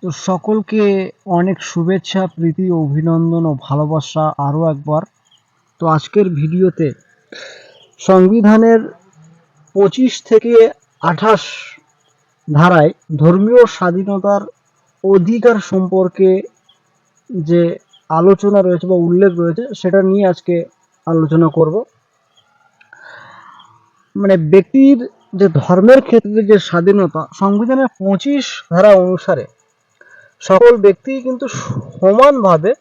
তো সকলকে অনেক শুভেচ্ছা, প্রীতি, অভিনন্দন ও ভালোবাসা আরও একবার। তো আজকের ভিডিওতে সংবিধানের 25 থেকে 28 ধারায় ধর্মীয় স্বাধীনতার অধিকার সম্পর্কে যে আলোচনা রয়েছে বা উল্লেখ রয়েছে সেটা নিয়ে আজকে আলোচনা করব। ব্যক্তির যে ধর্মের ক্ষেত্রে যে স্বাধীনতা, সংবিধানের 25 ধারা অনুসারে সকল ব্যক্তি কিন্তু সমানভাবে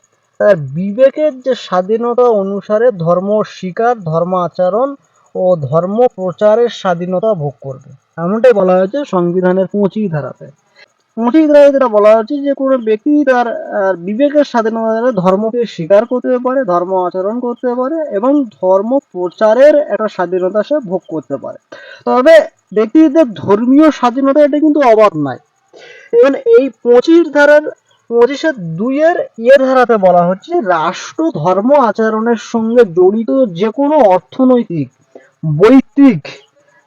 তার বিবেকের যে স্বাধীনতা অনুসারে ধর্ম স্বীকার, ধর্ম আচরণ ও ধর্ম প্রচারের স্বাধীনতা ভোগ করবে, এমনটাই বলা হয়েছে সংবিধানের 25 ধারাতে। 25 ধারায় যেটা বলা হচ্ছে যে কোনো ব্যক্তি তার বিবেকের স্বাধীনতা ধর্মকে স্বীকার করতে পারে, ধর্ম আচরণ করতে পারে এবং ধর্ম প্রচারের একটা স্বাধীনতা সে ভোগ করতে পারে। তবে ব্যক্তিদের ধর্মীয় স্বাধীনতা এটা কিন্তু অবাধ নয়। এবং এই 25 ধারার 25-2 ধারাতে বলা হচ্ছে রাষ্ট্র ধর্ম আচরণের সঙ্গে জড়িত যে কোনো অর্থনৈতিক, বৈদিক,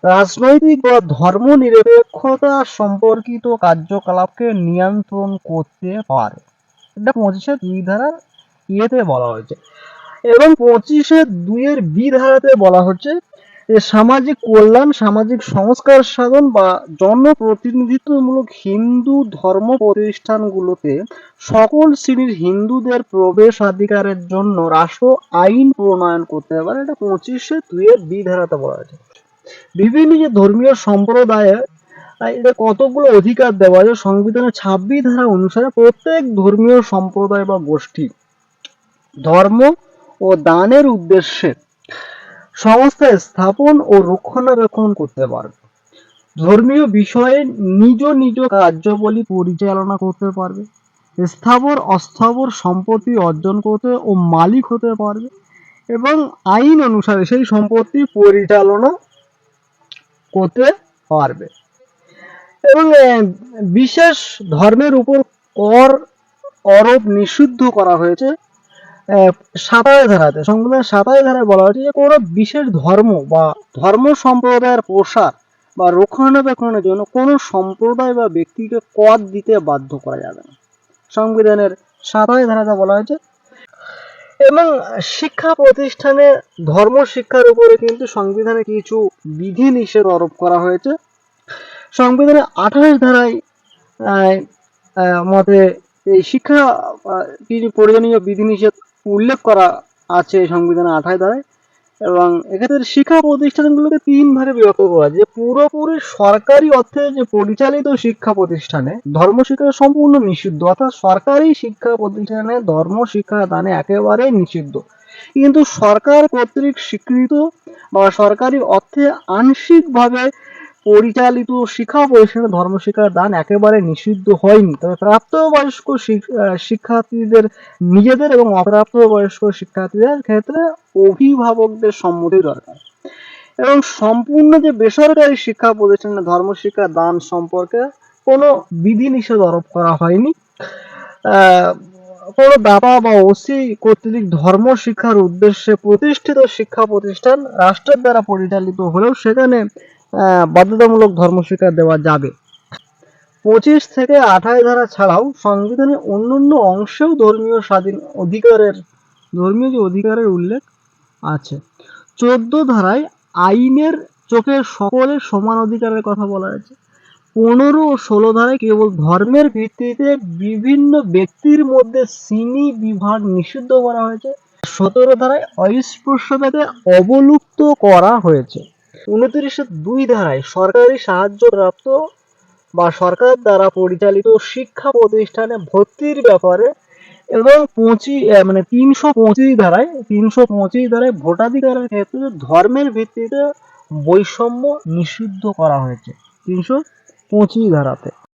রাজনৈতিক বা ধর্ম নিরপেক্ষতা সম্পর্কিত কার্যকলাপকে নিয়ন্ত্রণ করতে পারে। এটা 25-2 ধারার ইয়েতে বলা হয়েছে। এবং 25-2 ধারাতে বলা হচ্ছে সামাজিক কল্যাণ, সামাজিক সংস্কার সাধন বা জনপ্রতিনিধিত্বমূলক হিন্দু ধর্ম প্রতিষ্ঠানগুলোতে সকল শ্রেণীর হিন্দুদের প্রবেশাধিকারের জন্য রাষ্ট্র আইন প্রণয়ন করতে পারে। এটা 25-2 ধারাতে বলা হয়েছে। বিভিন্ন যে ধর্মীয় সম্প্রদায়ে এটা কতগুলো অধিকার দেওয়া আছে সংবিধানের 26 ধারা অনুসারে প্রত্যেক ধর্মীয় সম্প্রদায় বা গোষ্ঠী ধর্ম ও দানের উদ্দেশ্যে সংস্থা স্থাপন ও রক্ষণাবেক্ষণ করতে পারবে। ধর্মীয় বিষয়ে নিজ নিজ কার্যাবলী পরিচালনা করতে পারবে। স্থাবর অস্থাবর সম্পত্তি অর্জন করতে ও মালিক হতে পারবে এবং আইন অনুসারে সেই সম্পত্তি পরিচালনা করতে পারবে। এবং বিশেষ ধর্মের উপর কর আরোপ নিষিদ্ধ করা হয়েছে 27 ধারাতে। সংবিধানের 27 ধারায় বলা হয়েছে যে কোনো বিশেষ ধর্ম বা ধর্ম সম্প্রদায়ের প্রসার বা রক্ষণাবেক্ষণের জন্য কোনো সম্প্রদায় বা ব্যক্তিকে কর দিতে বাধ্য করা যাবে না, সংবিধানের 27 ধারাতে বলা হয়েছে। এবং শিক্ষা প্রতিষ্ঠানে ধর্ম শিক্ষার উপরে কিন্তু সংবিধানে কিছু বিধিনিষেধ আরোপ করা হয়েছে। সংবিধানের 28 ধারায় মতে এই শিক্ষা কিছু প্রয়োজনীয় বিধিনিষেধ উল্লেখ করা আছে সংবিধানের 28 ধারায়। এবং এক্ষেত্রে শিক্ষা প্রতিষ্ঠানগুলোকে 3 ভাগে বিভক্ত করা আছে। যে পুরোপুরি সরকারি অর্থে যে পরিচালিত শিক্ষা প্রতিষ্ঠানে ধর্ম শিক্ষা সম্পূর্ণ নিষিদ্ধ, অর্থাৎ সরকারি শিক্ষা প্রতিষ্ঠানে ধর্ম শিক্ষা দানে একেবারেই নিষিদ্ধ। কিন্তু সরকার কর্তৃক স্বীকৃত বা সরকারি অর্থে আংশিকভাবে পরিচালিত শিক্ষা প্রতিষ্ঠানে ধর্ম শিক্ষার দান একেবারে নিষিদ্ধ হয়নি। তবে প্রাপ্তবয়স্ক শিক্ষার্থীদের নিজেদের এবং অপ্রাপ্তবয়স্ক শিক্ষার্থীদের ক্ষেত্রে অভিভাবকদের সম্মতি দরকার। এবং সম্পূর্ণ যে বেসরকারি শিক্ষা প্রতিষ্ঠানে ধর্ম শিক্ষা দান সম্পর্কে কোনো বিধিনিষেধ আরোপ করা হয়নি। কোনো দাতা বা ওসি কর্তৃক ধর্ম শিক্ষার উদ্দেশ্যে প্রতিষ্ঠিত শিক্ষা প্রতিষ্ঠান রাষ্ট্রের দ্বারা পরিচালিত হলেও সেখানে বাধ্যতামূলক ধর্ম শিক্ষা দেওয়া যাবে। 25 থেকে 28 ধারা ছাড়াও সংবিধানের অন্যান্য অংশেও ধর্মীয় অধিকারের উল্লেখ আছে। 14 ধারায় আইনের চোখে সকলের সমান অধিকারের কথা বলা হয়েছে। 15 ও 16 ধারায় কেবল ধর্মের ভিত্তিতে বিভিন্ন ব্যক্তির মধ্যে শ্রেণী বিভাগ নিষিদ্ধ করা হয়েছে। 17 ধারায় অস্পৃশ্যতাকে অবলুপ্ত করা হয়েছে। 29-2 ধারায় সরকারি সাহায্যপ্রাপ্ত বা সরকার দ্বারা পরিচালিত শিক্ষা প্রতিষ্ঠানে ভর্তির ব্যাপারে এবং 325 ধারায় ভোটাধিকারের ক্ষেত্রে ধর্মের ভিত্তিতে বৈষম্য নিষিদ্ধ করা হয়েছে 325 ধারাতে।